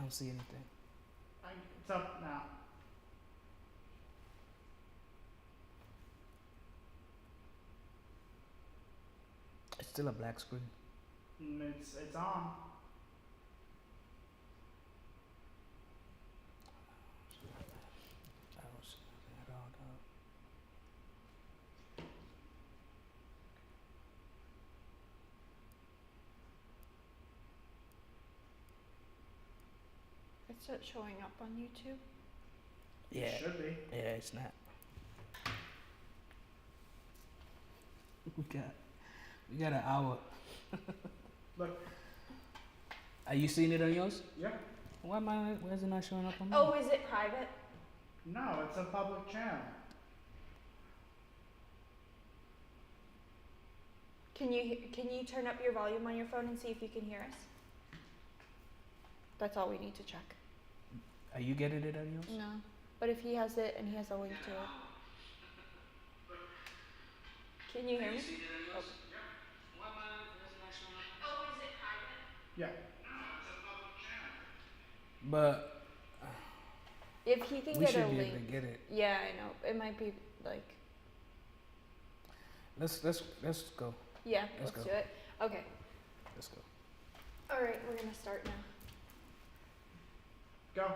don't see anything. It's up now. It's still a black screen. It's on. I don't see nothing at all, dog. It's not showing up on YouTube. Yeah. It should be. Yeah, it's not. We got an hour. Look. Are you seeing it on yours? Yeah. Why is it not showing up on mine? Oh, is it private? No, it's a public channel. Can you turn up your volume on your phone and see if you can hear us? That's all we need to check. Are you getting it on yours? No, but if he has it and he has a link to it. Can you hear me? Oh. Yeah. But If he can we get a should be link. able to get it. Yeah, I know. It might be like. Let's go. Yeah, Let's let's go. do it. Okay. Let's go. All right, we're gonna start now. Go.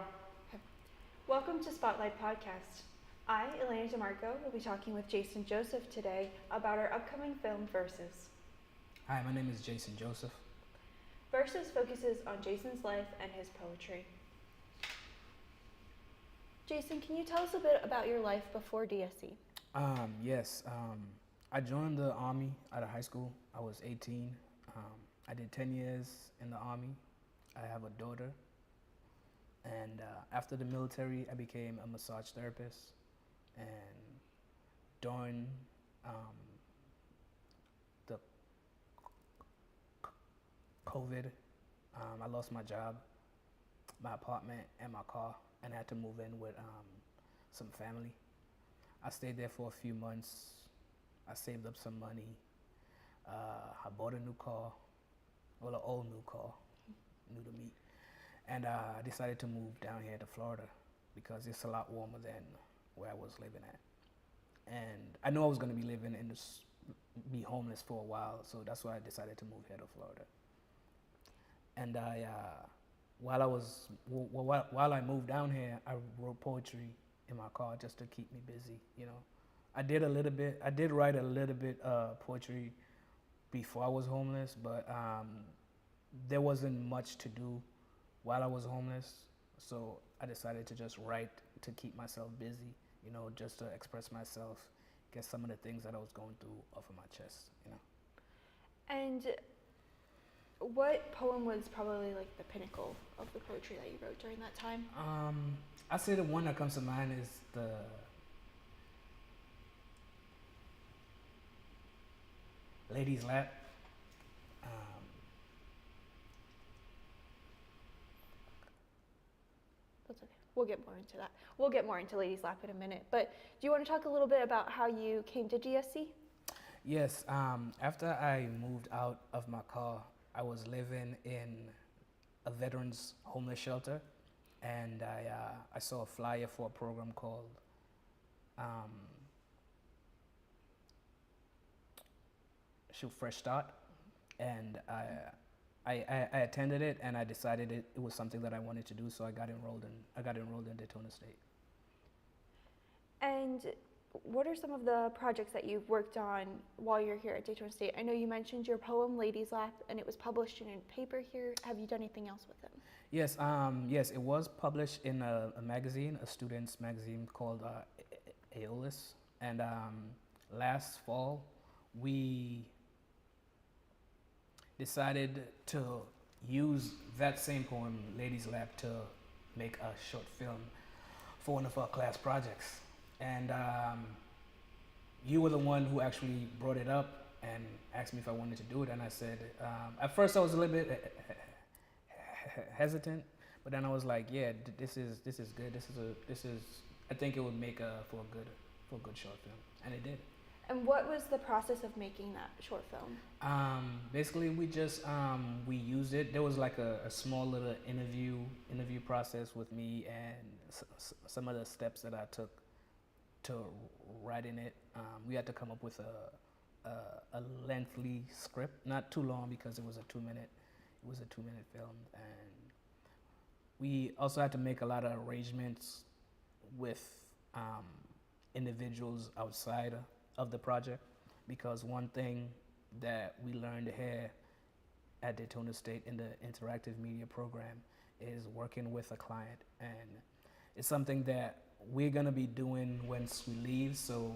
Welcome to Spotlight Podcast. I, Elena DeMarco, will be talking with Jason Joseph today about our upcoming film Versus. Hi, my name is Jason Joseph. Versus focuses on Jason's life and his poetry. Jason, can you tell us a bit about your life before DSE? Yes. I joined the Army out of high school. I was 18. I did 10 years in the Army. I have a daughter. And after the military, I became a massage therapist. And during the COVID, I lost my job, my apartment, and my car, and I had to move in with some family. I stayed there for a few months. I saved up some money. I bought a new car, well, an old new car, new to me. And I decided to move down here to Florida because it's a lot warmer than where I was living at. And I knew I was going to be living in this, be homeless for a while, so that's why I decided to move here to Florida. And while I moved down here, I wrote poetry in my car just to keep me busy, you know. I did write a little bit poetry before I was homeless, but there wasn't much to do while I was homeless, so I decided to just write to keep myself busy, you know, just to express myself, get some of the things that I was going through off of my chest, you know. And what poem was probably like the pinnacle of the poetry that you wrote during that time? I say the one that comes to mind is the Lady's Lap. That's okay. We'll get more into that. We'll get more into Ladies Lap in a minute. But do you want to talk a little bit about how you came to DSC? Yes. After I moved out of my car, I was living in a veterans homeless shelter, and I saw a flyer for a program called Fresh Start, and I attended it, and I decided it was something that I wanted to do, so I got enrolled in Daytona State. And what are some of the projects that you've worked on while you're here at Daytona State? I know you mentioned your poem Ladies Lap, and it was published in a paper here. Have you done anything else with them? Yes, yes, it was published in a magazine, a student's magazine called Aeolus, and last fall we decided to use that same poem, Ladies Lap, to make a short film for one of our class projects. And you were the one who actually brought it up and asked me if I wanted to do it, and I said, at first I was a little bit hesitant, but then I was like, yeah, this is good. This is I think it would make for a good short film, and it did. And what was the process of making that short film? Basically, we just we used it. There was like a small little interview process with me and some of the steps that I took to writing it. We had to come up with a lengthy script, not too long because it was a 2 minute film, and we also had to make a lot of arrangements with individuals outside of the project, because one thing that we learned here at Daytona State in the interactive media program is working with a client, and it's something that we're gonna be doing once we leave. So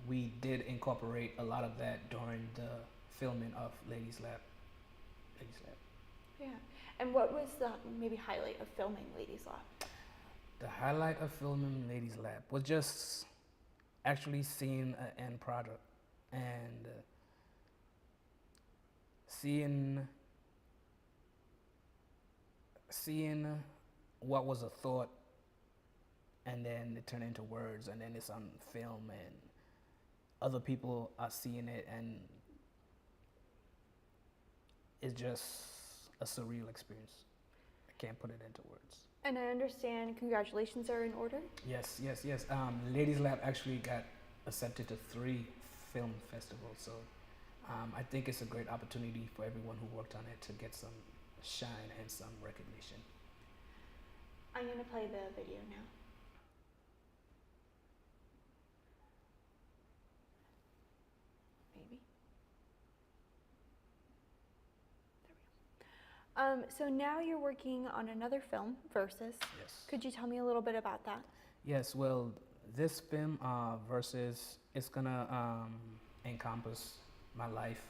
we did incorporate a lot of that during the filming of Ladies Lab. Yeah. And what was the maybe highlight of filming Ladies Lab? The highlight of filming Ladies Lab was just actually seeing an end product and seeing what was a thought, and then it turned into words, and then it's on film, and other people are seeing it, and it's just a surreal experience. I can't put it into words. And I understand congratulations are in order? Yes. Ladies Lab actually got accepted to 3 film festivals, so I think it's a great opportunity for everyone who worked on it to get some shine and some recognition. I'm going to play the video now. Maybe. There we go. So now you're working on another film, Versus. Yes. Could you tell me a little bit about that? Yes, well, this film, Versus, it's gonna encompass my life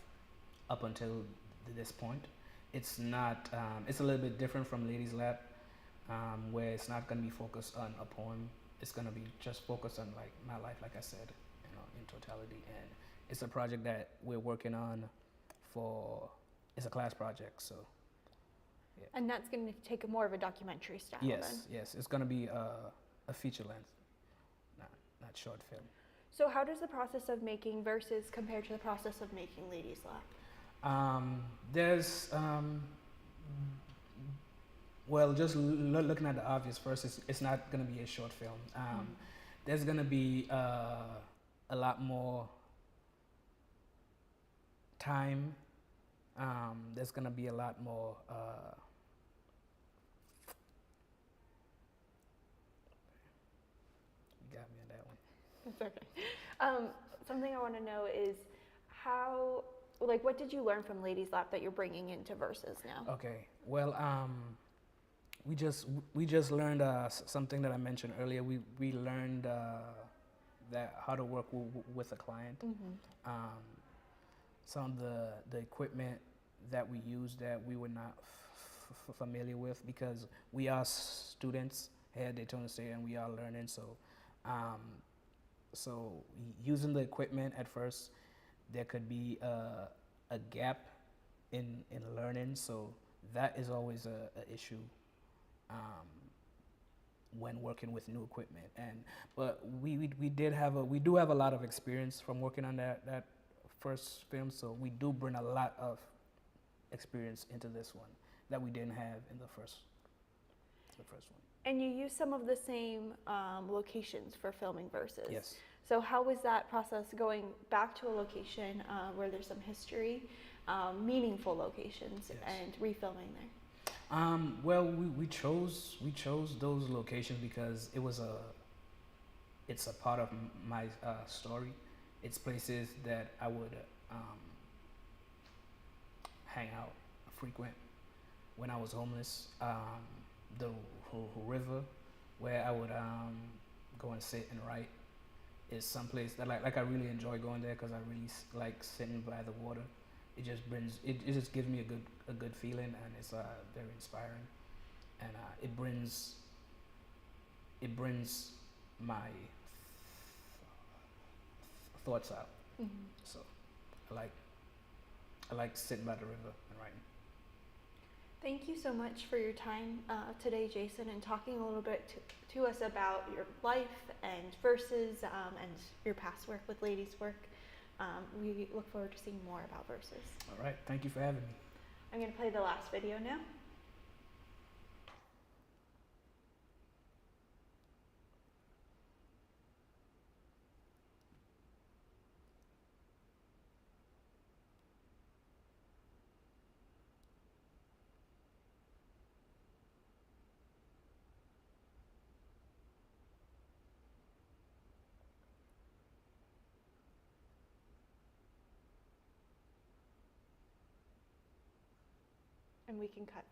up until this point. It's not, it's a little bit different from Ladies Lab, where it's not gonna be focused on a poem. It's gonna be just focused on like my life, like I said, in totality. And it's a project that we're working on it's a class project, so. Yeah. And that's going to take more of a documentary style then? Yes, it's gonna be a feature length, not short film. So how does the process of making Versus compare to the process of making Ladies Lab? There's, well, just looking at the obvious first, it's not going to be a short film. There's going to be a lot more time. There's going to be a lot more. You got me on that one. It's okay. Something I want to know is what did you learn from Ladies Lab that you're bringing into Versus now? Okay, well, we just learned something that I mentioned earlier. We learned that how to work with a client. Some of the equipment that we use that we were not familiar with, because we are students here at Daytona State and we are learning. So using the equipment at first, there could be a gap in learning. So that is always a issue when working with new equipment. But we do have a lot of experience from working on that first film. So we do bring a lot of experience into this one that we didn't have in the first one. And you use some of the same locations for filming Versus. Yes. So how was that process going back to a location where there's some history, meaningful locations, Yes. and refilming there? Well, we chose those locations because it's a part of my story. It's places that I would hang out, frequent when I was homeless. The river where I would go and sit and write is someplace that like I really enjoy going there because I really like sitting by the water. It just gives me a good feeling, and it's very inspiring, and it brings my thoughts out. So I like sitting by the river and writing. Thank you so much for your time today, Jason, and talking a little bit to us about your life and Verses and your past work with Ladies Work. We look forward to seeing more about Verses. All right, thank you for having me. I'm going to play the last video now. And we can cut.